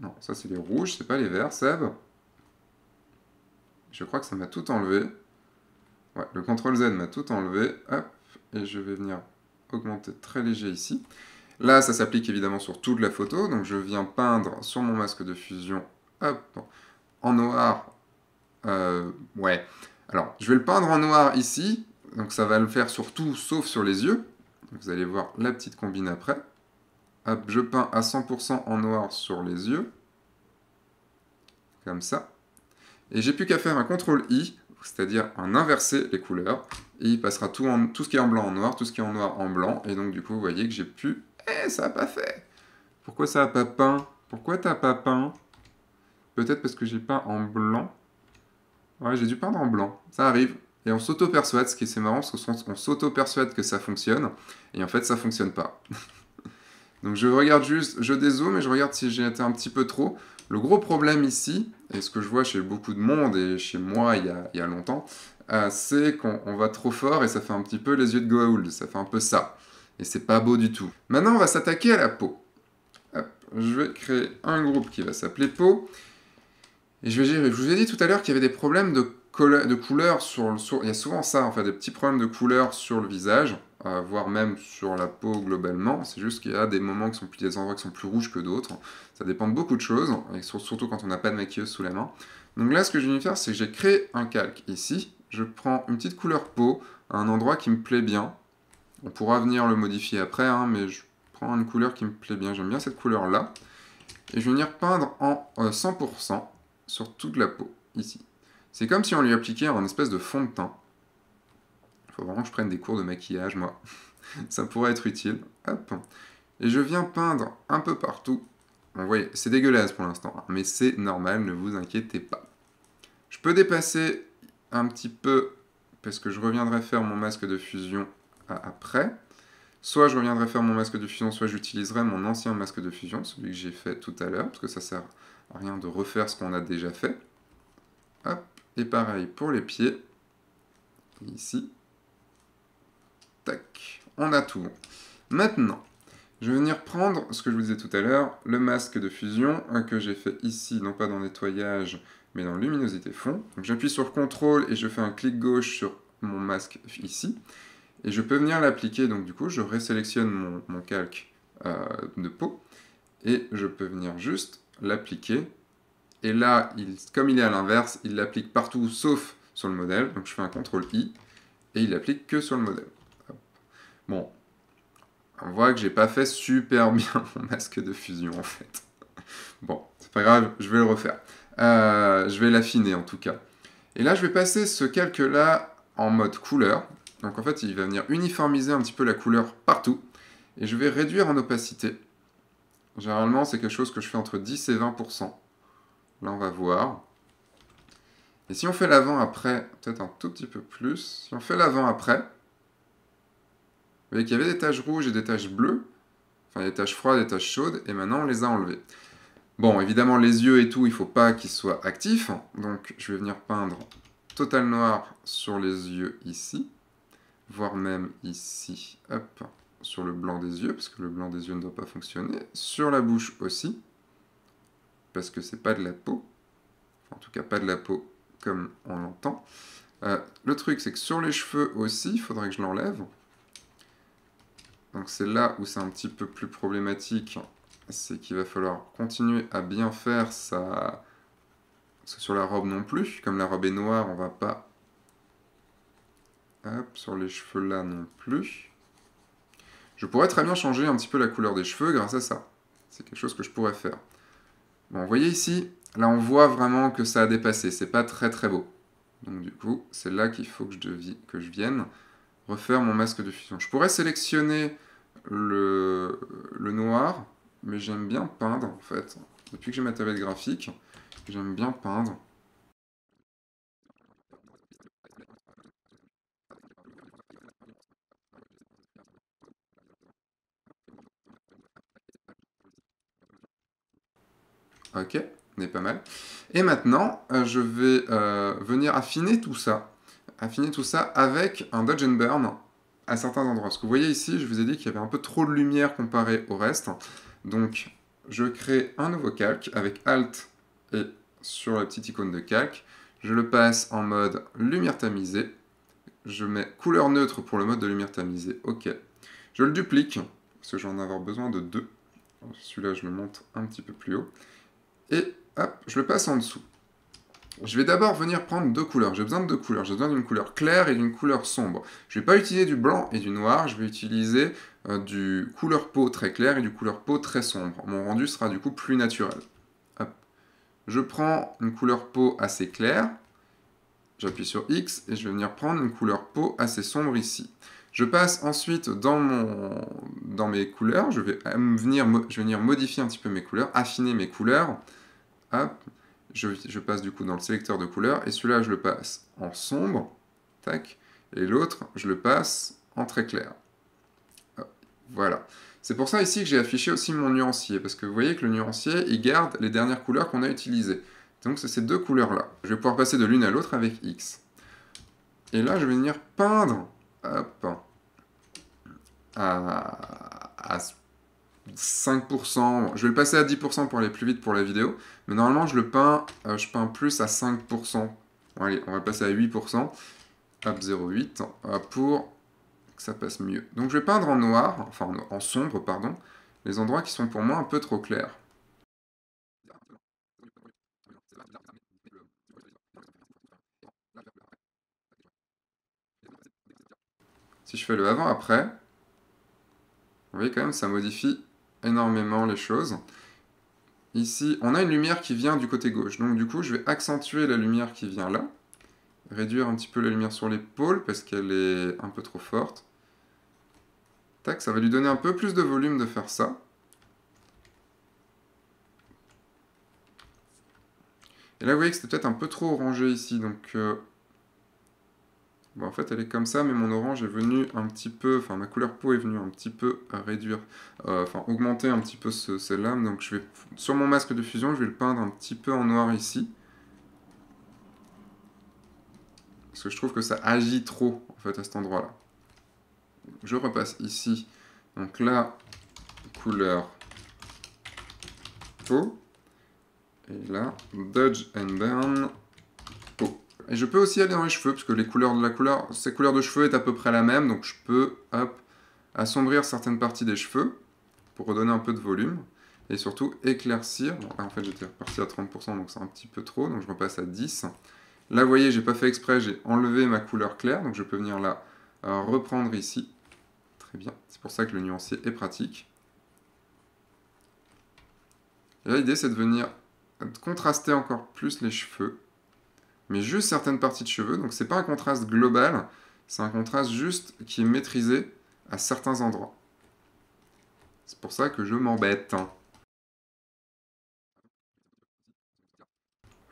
Non, ça c'est les rouges, c'est pas les verts, Seb. Je crois que ça m'a tout enlevé. Ouais, le CTRL Z m'a tout enlevé. Hop, et je vais venir augmenter très léger ici. Là, ça s'applique évidemment sur toute la photo. Donc je viens peindre sur mon masque de fusion. Hop, en noir. Ouais. Alors, je vais le peindre en noir ici. Donc ça va le faire sur tout, sauf sur les yeux. Donc, vous allez voir la petite combine après. Hop, je peins à 100% en noir sur les yeux. Comme ça. Et j'ai plus qu'à faire un CTRL I, c'est-à-dire un inverser les couleurs. Et il passera tout ce qui est en blanc en noir, tout ce qui est en noir en blanc. Et donc du coup, vous voyez que j'ai plus... ça n'a pas fait. Pourquoi ça n'a pas peint? Pourquoi t'as pas peint? Peut-être parce que j'ai peint en blanc. Ouais, j'ai dû peindre en blanc. Ça arrive. Et on s'auto-persuade, ce qui est marrant, parce qu'on s'auto-persuade que ça fonctionne. Et en fait, ça fonctionne pas. Donc je regarde juste, je dézoome et je regarde si j'ai été un petit peu trop. Le gros problème ici, et ce que je vois chez beaucoup de monde et chez moi il y a longtemps, c'est qu'on va trop fort et ça fait un petit peu les yeux de Goa'uld, ça fait un peu ça. Et c'est pas beau du tout. Maintenant on va s'attaquer à la peau. Hop, je vais créer un groupe qui va s'appeler peau. Et je vais gérer. Je vous ai dit tout à l'heure qu'il y avait des problèmes de couleur il y a souvent ça, en fait, des petits problèmes de couleur sur le visage, voire même sur la peau globalement. C'est juste qu'il y a des moments des endroits qui sont plus rouges que d'autres. Ça dépend de beaucoup de choses, et surtout quand on n'a pas de maquilleuse sous la main. Donc là, ce que je viens de faire, c'est que j'ai créé un calque ici. Je prends une petite couleur peau, à un endroit qui me plaît bien. On pourra venir le modifier après, hein, mais je prends une couleur qui me plaît bien. J'aime bien cette couleur-là. Et je vais venir peindre en 100% sur toute la peau, ici. C'est comme si on lui appliquait un espèce de fond de teint. Il faut vraiment que je prenne des cours de maquillage, moi. Ça pourrait être utile. Hop. Et je viens peindre un peu partout. Bon, vous voyez, c'est dégueulasse pour l'instant, hein, mais c'est normal, ne vous inquiétez pas. Je peux dépasser un petit peu, parce que je reviendrai faire mon masque de fusion après. Soit je reviendrai faire mon masque de fusion, soit j'utiliserai mon ancien masque de fusion, celui que j'ai fait tout à l'heure, parce que ça sert à rien de refaire ce qu'on a déjà fait. Hop, et pareil pour les pieds. Ici. Tac, on a tout. Maintenant, je vais venir prendre ce que je vous disais tout à l'heure, le masque de fusion que j'ai fait ici, non pas dans nettoyage, mais dans luminosité fond. Donc j'appuie sur CTRL et je fais un clic gauche sur mon masque ici. Et je peux venir l'appliquer, donc du coup, je résélectionne mon calque de peau, et je peux venir juste l'appliquer. Et là, comme il est à l'inverse, il l'applique partout sauf sur le modèle. Donc je fais un CTRL I, et il l'applique que sur le modèle. Bon, on voit que j'ai pas fait super bien mon masque de fusion en fait. Bon, c'est pas grave, je vais le refaire. Je vais l'affiner en tout cas. Et là, je vais passer ce calque-là en mode couleur. Donc en fait, il va venir uniformiser un petit peu la couleur partout. Et je vais réduire en opacité. Généralement, c'est quelque chose que je fais entre 10 et 20%. Là, on va voir. Et si on fait l'avant-après, peut-être un tout petit peu plus. Si on fait l'avant-après, vous voyez qu'il y avait des taches rouges et des taches bleues, enfin des taches froides et des taches chaudes, et maintenant on les a enlevées. Bon, évidemment, les yeux et tout, il ne faut pas qu'ils soient actifs, donc je vais venir peindre total noir sur les yeux ici, voire même ici, hop, sur le blanc des yeux, parce que le blanc des yeux ne doit pas fonctionner, sur la bouche aussi, parce que c'est pas de la peau, enfin, en tout cas pas de la peau comme on l'entend. Le truc, c'est que sur les cheveux aussi, il faudrait que je l'enlève. Donc c'est là où c'est un petit peu plus problématique, c'est qu'il va falloir continuer à bien faire ça. Parce que sur la robe non plus, comme la robe est noire, on va pas... Hop, sur les cheveux là non plus. Je pourrais très bien changer un petit peu la couleur des cheveux grâce à ça. C'est quelque chose que je pourrais faire. Bon, vous voyez ici, là on voit vraiment que ça a dépassé, c'est pas très très beau. Donc du coup, c'est là qu'il faut que je vienne refaire mon masque de fusion. Je pourrais sélectionner le noir, mais j'aime bien peindre en fait. Depuis que j'ai ma tablette graphique, j'aime bien peindre. Ok, on est pas mal. Et maintenant, je vais venir affiner tout ça. Affiner tout ça avec un Dodge and Burn à certains endroits. Parce que vous voyez ici, je vous ai dit qu'il y avait un peu trop de lumière comparé au reste. Donc, je crée un nouveau calque avec Alt et sur la petite icône de calque. Je le passe en mode lumière tamisée. Je mets couleur neutre pour le mode de lumière tamisée. Ok. Je le duplique, parce que je vais en avoir besoin de deux. Celui-là, je le monte un petit peu plus haut. Et hop, je le passe en dessous. Je vais d'abord venir prendre deux couleurs. J'ai besoin de deux couleurs. J'ai besoin d'une couleur claire et d'une couleur sombre. Je ne vais pas utiliser du blanc et du noir. Je vais utiliser du couleur peau très clair et du couleur peau très sombre. Mon rendu sera du coup plus naturel. Hop. Je prends une couleur peau assez claire. J'appuie sur X et je vais venir prendre une couleur peau assez sombre ici. Je passe ensuite dans mes couleurs. Je vais venir modifier un petit peu mes couleurs, affiner mes couleurs. Hop. Je passe du coup dans le sélecteur de couleurs, et celui-là, je le passe en sombre, tac, et l'autre, je le passe en très clair. Hop, voilà. C'est pour ça ici que j'ai affiché aussi mon nuancier, parce que vous voyez que le nuancier, il garde les dernières couleurs qu'on a utilisées. Donc c'est ces deux couleurs-là. Je vais pouvoir passer de l'une à l'autre avec X. Et là, je vais venir peindre, hop, à 5%, je vais le passer à 10% pour aller plus vite pour la vidéo, mais normalement je peins plus à 5%. Bon, allez, on va passer à 8%, hop, 0,8, pour que ça passe mieux. Donc je vais peindre en noir, enfin en sombre, pardon, les endroits qui sont pour moi un peu trop clairs. Si je fais le avant-après, vous voyez quand même, ça modifie énormément les choses. Ici, on a une lumière qui vient du côté gauche, donc du coup, je vais accentuer la lumière qui vient là, réduire un petit peu la lumière sur l'épaule parce qu'elle est un peu trop forte. Tac, ça va lui donner un peu plus de volume de faire ça. Et là, vous voyez que c'était peut-être un peu trop orangé ici, donc... Bon, en fait, elle est comme ça, mais mon orange est venu un petit peu... Enfin, ma couleur peau est venue un petit peu réduire... Enfin, augmenter un petit peu ces lames. Donc, je vais... Sur mon masque de fusion, je vais le peindre un petit peu en noir ici. Parce que je trouve que ça agit trop, en fait, à cet endroit-là. Je repasse ici. Donc là, couleur peau. Et là, Dodge and Burn peau. Et je peux aussi aller dans les cheveux, parce que les couleurs de ces couleurs de cheveux est à peu près la même, donc je peux, hop, assombrir certaines parties des cheveux, pour redonner un peu de volume, et surtout éclaircir. Bon, là, en fait, j'étais reparti à 30%, donc c'est un petit peu trop, donc je repasse à 10. Là, vous voyez, j'ai pas fait exprès, j'ai enlevé ma couleur claire, donc je peux venir là, reprendre ici. Très bien, c'est pour ça que le nuancier est pratique. Et là, l'idée, c'est de venir contraster encore plus les cheveux, mais juste certaines parties de cheveux. Donc, c'est pas un contraste global, c'est un contraste juste qui est maîtrisé à certains endroits. C'est pour ça que je m'embête.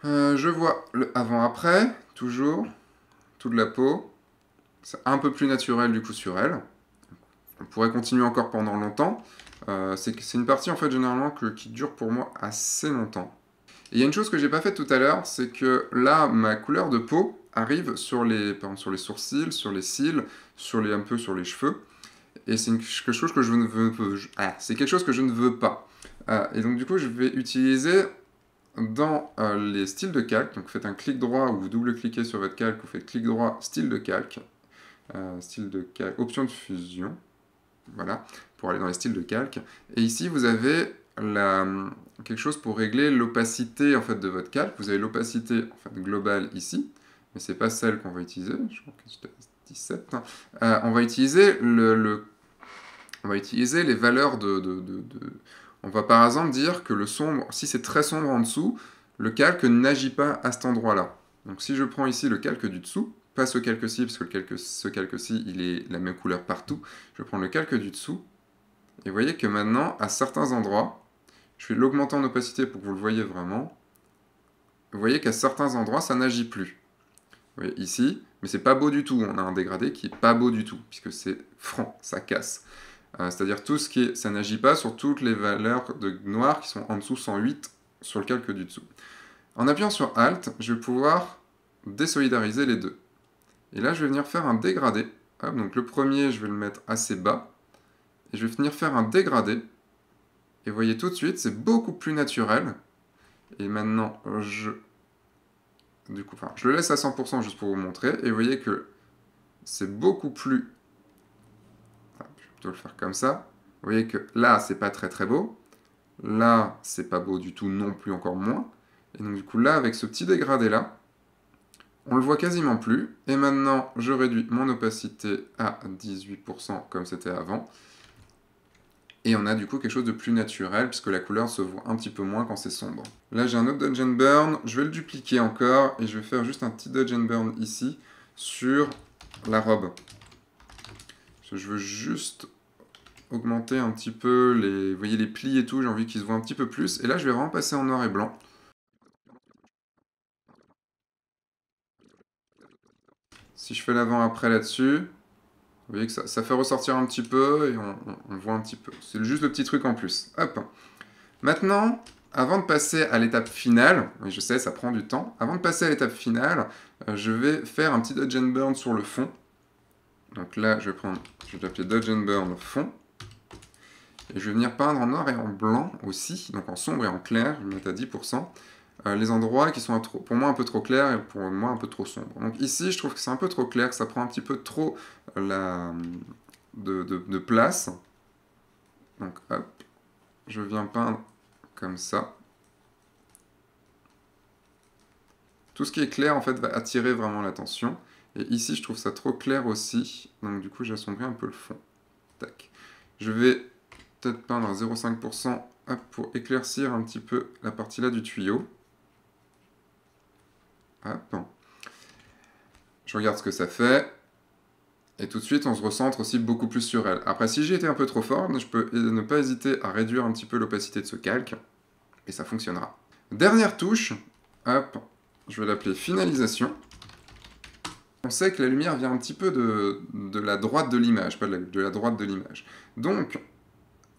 Je vois le avant-après, toujours, toute la peau. C'est un peu plus naturel du coup sur elle. on pourrait continuer encore pendant longtemps. C'est une partie en fait généralement qui dure pour moi assez longtemps. Et il y a une chose que j'ai pas faite tout à l'heure, c'est que là, ma couleur de peau arrive sur les, par exemple, sur les sourcils, sur les cils, un peu sur les cheveux. Et c'est quelque chose que je ne veux, c'est quelque chose que je ne veux pas. Et donc du coup, je vais utiliser dans les styles de calque. Donc faites un clic droit ou vous double-cliquez sur votre calque, vous faites clic droit, style de calque, option de fusion. Voilà, pour aller dans les styles de calque. Et ici, vous avez quelque chose pour régler l'opacité en fait, de votre calque. Vous avez l'opacité en fait, globale ici, mais c'est pas celle qu'on va utiliser. Je crois que c'était 17. On va utiliser on va utiliser les valeurs On va par exemple dire que le sombre, si c'est très sombre en dessous, le calque n'agit pas à cet endroit-là. Donc si je prends ici le calque du dessous, pas ce calque-ci, parce que ce calque-ci, il est la même couleur partout, je vais prendre le calque du dessous, et vous voyez que maintenant, à certains endroits, je vais l'augmenter en opacité pour que vous le voyez vraiment, vous voyez qu'à certains endroits, ça n'agit plus. Vous voyez ici, mais c'est pas beau du tout, on a un dégradé qui est pas beau du tout, puisque c'est franc, ça casse. C'est-à-dire tout ce qui est, ça n'agit pas sur toutes les valeurs de noir qui sont en dessous 108 sur le calque du dessous. En appuyant sur Alt, je vais pouvoir désolidariser les deux. Et là, je vais venir faire un dégradé. Hop, donc le premier, je vais le mettre assez bas. Et je vais venir faire un dégradé. Et vous voyez tout de suite, c'est beaucoup plus naturel. Et maintenant, je le laisse à 100% juste pour vous montrer. Et vous voyez que c'est beaucoup plus... je vais plutôt le faire comme ça. Vous voyez que là, c'est pas très très beau. Là, c'est pas beau du tout non plus, encore moins. Et donc du coup, là, avec ce petit dégradé-là, on le voit quasiment plus. Et maintenant, je réduis mon opacité à 18% comme c'était avant. Et on a du coup quelque chose de plus naturel, puisque la couleur se voit un petit peu moins quand c'est sombre. Là, j'ai un autre Dodge and Burn. Je vais le dupliquer encore, et je vais faire juste un petit Dodge and Burn ici, sur la robe. Je veux juste augmenter un petit peu vous voyez les plis et tout, j'ai envie qu'ils se voient un petit peu plus. Et là, je vais vraiment passer en noir et blanc. Si je fais l'avant-après là-dessus, vous voyez que ça fait ressortir un petit peu et on voit un petit peu. C'est juste le petit truc en plus. Hop. Maintenant, avant de passer à l'étape finale, oui, je sais, ça prend du temps. Avant de passer à l'étape finale, je vais faire un petit Dodge and Burn sur le fond. Donc là, je vais appeler Dodge and Burn fond. Et je vais venir peindre en noir et en blanc aussi, donc en sombre et en clair, je vais mettre à 10%. Les endroits qui sont pour moi un peu trop clairs et pour moi un peu trop sombres. Donc ici, je trouve que c'est un peu trop clair, que ça prend un petit peu trop de place. Donc hop, je viens peindre comme ça. Tout ce qui est clair, en fait, va attirer vraiment l'attention. Et ici, je trouve ça trop clair aussi, donc du coup, j'assombris un peu le fond. Tac. Je vais peut-être peindre à 0,5% pour éclaircir un petit peu la partie là du tuyau. Hop. Je regarde ce que ça fait. Et tout de suite, on se recentre aussi beaucoup plus sur elle. Après, si j'ai été un peu trop fort, je peux ne pas hésiter à réduire un petit peu l'opacité de ce calque. Et ça fonctionnera. Dernière touche. Hop. Je vais l'appeler finalisation. On sait que la lumière vient un petit peu de la droite de l'image, pas de la droite de l'image. Donc,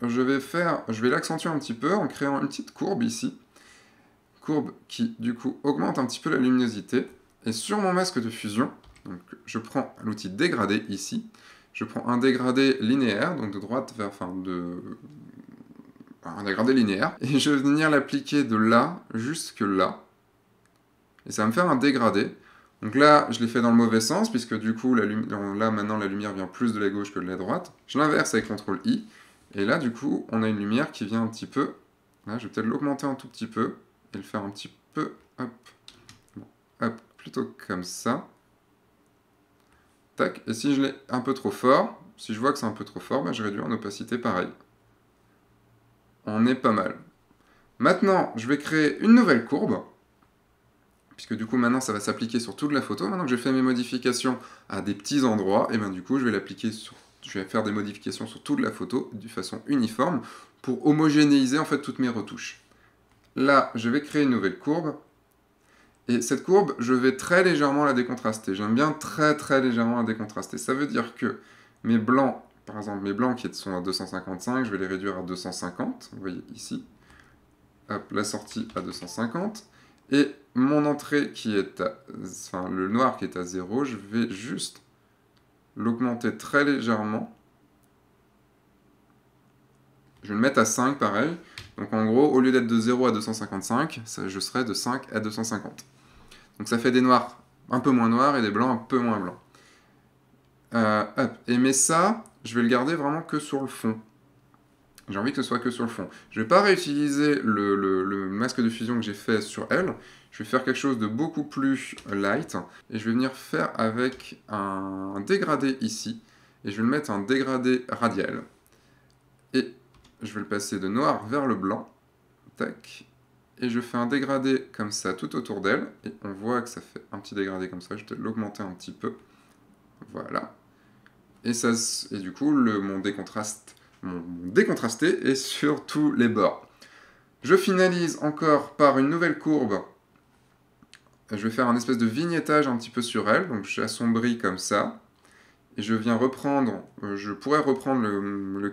je vais l'accentuer un petit peu en créant une petite courbe ici. Courbe qui, du coup, augmente un petit peu la luminosité. Et sur mon masque de fusion, donc je prends l'outil dégradé ici. Je prends un dégradé linéaire, donc de droite vers... un dégradé linéaire. Et je vais venir l'appliquer de là jusque là. Et ça va me faire un dégradé. Donc là, je l'ai fait dans le mauvais sens, puisque du coup, là, maintenant, la lumière vient plus de la gauche que de la droite. Je l'inverse avec CTRL-I. Et là, du coup, on a une lumière qui vient un petit peu... Là, je vais peut-être l'augmenter un tout petit peu. Et le faire un petit peu... Hop. Bon, hop, plutôt comme ça. Tac. Et si je l'ai un peu trop fort, si je vois que c'est un peu trop fort, je réduis en opacité pareil. On est pas mal. Maintenant, je vais créer une nouvelle courbe. Puisque du coup, maintenant, ça va s'appliquer sur toute la photo. Maintenant que j'ai fait mes modifications à des petits endroits, et bien du coup, je vais faire des modifications sur toute la photo de façon uniforme pour homogénéiser en fait toutes mes retouches. Là, je vais créer une nouvelle courbe. Et cette courbe, je vais très légèrement la décontraster. J'aime bien très légèrement la décontraster. Ça veut dire que mes blancs par exemple mes blancs qui sont à 255, je vais les réduire à 250, vous voyez ici. Hop, la sortie à 250. Et mon entrée qui est à... Enfin, le noir qui est à 0, je vais juste l'augmenter très légèrement. Je vais le mettre à 5, pareil. Donc en gros, au lieu d'être de 0 à 255, je serai de 5 à 250. Donc ça fait des noirs un peu moins noirs et des blancs un peu moins blancs. Hop. Mais ça, je vais le garder vraiment que sur le fond. J'ai envie que ce soit que sur le fond. Je ne vais pas réutiliser le masque de fusion que j'ai fait sur elle. Je vais faire quelque chose de beaucoup plus light. Et je vais venir faire avec un dégradé ici. Et je vais le mettre un dégradé radial. Et je vais le passer de noir vers le blanc. Tac. Et je fais un dégradé comme ça tout autour d'elle. Et on voit que ça fait un petit dégradé comme ça. Je vais l'augmenter un petit peu. Voilà. Et du coup, mon décontrasté est sur tous les bords. Je finalise encore par une nouvelle courbe. Je vais faire un espèce de vignettage un petit peu sur elle. Donc j'assombris comme ça. Et je viens reprendre, je pourrais reprendre le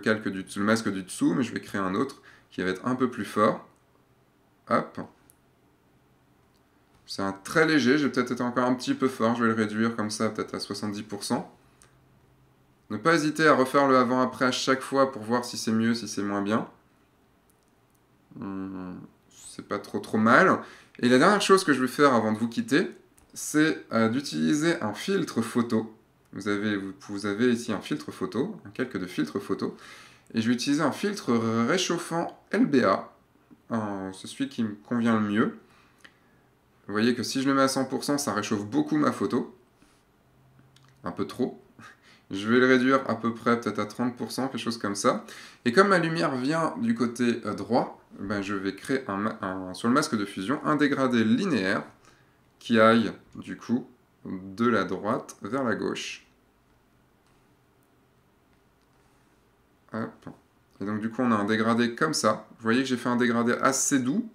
masque du dessous, mais je vais créer un autre qui va être un peu plus fort. Hop. C'est un très léger, j'ai peut-être été encore un petit peu fort, je vais le réduire comme ça, peut-être à 70%. Ne pas hésiter à refaire le avant-après à chaque fois pour voir si c'est mieux, si c'est moins bien. C'est pas trop mal. Et la dernière chose que je vais faire avant de vous quitter, c'est d'utiliser un filtre photo. Vous avez ici un filtre photo, un calque de filtre photo. Et je vais utiliser un filtre réchauffant LBA. C'est celui qui me convient le mieux. Vous voyez que si je le mets à 100%, ça réchauffe beaucoup ma photo. Un peu trop. Je vais le réduire à peu près, peut-être à 30%, quelque chose comme ça. Et comme ma lumière vient du côté droit, ben je vais créer sur le masque de fusion un dégradé linéaire qui aille, du coup, de la droite vers la gauche. Hop. Et donc, du coup, on a un dégradé comme ça. Vous voyez que j'ai fait un dégradé assez doux.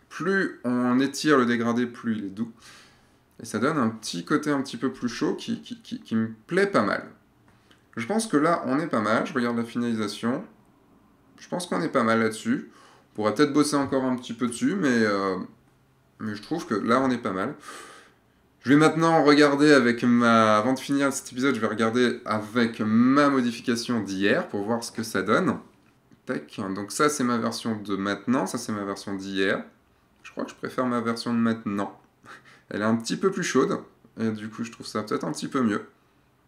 Plus on étire le dégradé, plus il est doux. Et ça donne un petit côté un petit peu plus chaud qui me plaît pas mal. Je pense que là, on est pas mal. Je regarde la finalisation. Je pense qu'on est pas mal là-dessus. On pourrait peut-être bosser encore un petit peu dessus, mais je trouve que là, on est pas mal. Je vais maintenant regarder avant de finir cet épisode, je vais regarder avec ma modification d'hier pour voir ce que ça donne. Tac. Donc ça, c'est ma version de maintenant. Ça, c'est ma version d'hier. Je crois que je préfère ma version de maintenant. Elle est un petit peu plus chaude, et du coup je trouve ça peut-être un petit peu mieux.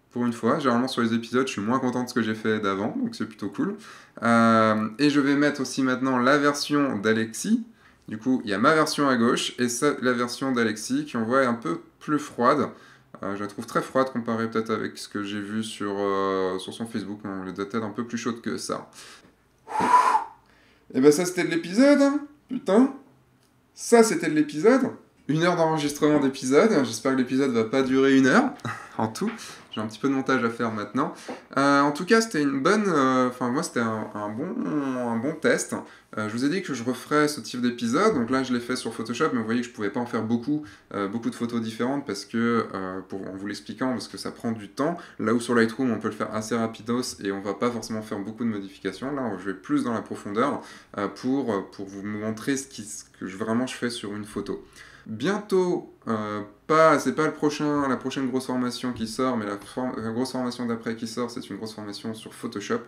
Pour une fois, généralement sur les épisodes, je suis moins content de ce que j'ai fait d'avant, donc c'est plutôt cool. Et je vais mettre aussi maintenant la version d'Alexis. Du coup, il y a ma version à gauche, et ça, la version d'Alexis, qui on voit est un peu plus froide. Je la trouve très froide comparée peut-être avec ce que j'ai vu sur son Facebook. On les doit être un peu plus chaudes que ça. Et ben ça c'était de l'épisode, hein. Putain. Ça c'était de l'épisode. 1 heure d'enregistrement d'épisode. J'espère que l'épisode va pas durer 1 heure en tout. J'ai un petit peu de montage à faire maintenant. En tout cas, c'était une bonne... Enfin, moi, c'était un bon test. Je vous ai dit que je referais ce type d'épisode. Donc là, je l'ai fait sur Photoshop, mais vous voyez que je pouvais pas en faire beaucoup de photos différentes parce que, en vous l'expliquant, parce que ça prend du temps. Là où sur Lightroom, on peut le faire assez rapidos et on va pas forcément faire beaucoup de modifications. Là, je vais plus dans la profondeur pour vous montrer ce que vraiment je fais sur une photo. Bientôt, c'est pas la prochaine grosse formation qui sort, mais la grosse formation d'après qui sort, c'est une grosse formation sur Photoshop,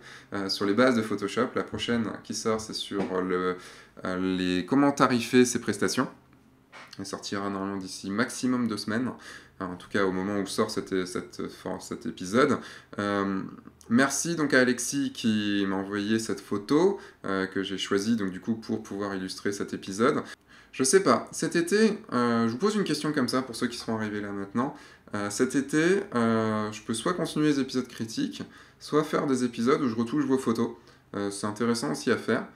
sur les bases de Photoshop. La prochaine qui sort, c'est sur comment tarifer ses prestations. Elle sortira normalement d'ici maximum 2 semaines, en tout cas au moment où sort cet épisode. Merci donc à Alexis qui m'a envoyé cette photo que j'ai choisie donc du coup pour pouvoir illustrer cet épisode. Je sais pas, cet été, je vous pose une question comme ça pour ceux qui seront arrivés là maintenant. Cet été, je peux soit continuer les épisodes critiques, soit faire des épisodes où je retouche vos photos. C'est intéressant aussi à faire.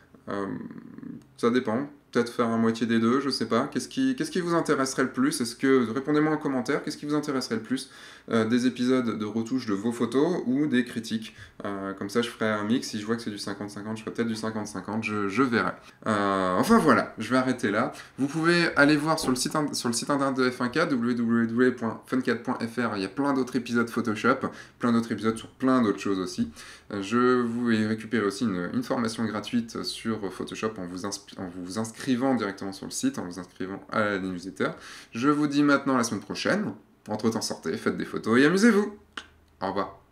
Ça dépend. peut-être faire un moitié des deux, je sais pas. Qu'est-ce qui vous intéresserait le plus? Répondez-moi en commentaire, qu'est-ce qui vous intéresserait le plus? Des épisodes de retouche de vos photos ou des critiques? Comme ça, je ferai un mix. Si je vois que c'est du 50-50, je ferai peut-être du 50-50, je verrai. Enfin voilà, je vais arrêter là. Vous pouvez aller voir sur le site internet de F1.4, www.fun4.fr, il y a plein d'autres épisodes Photoshop, plein d'autres épisodes sur plein d'autres choses aussi. Je vous ai récupéré aussi une formation gratuite sur Photoshop en vous inscrivant directement sur le site, en vous inscrivant à la newsletter. Je vous dis maintenant à la semaine prochaine. Entre-temps, sortez, faites des photos et amusez-vous. Au revoir.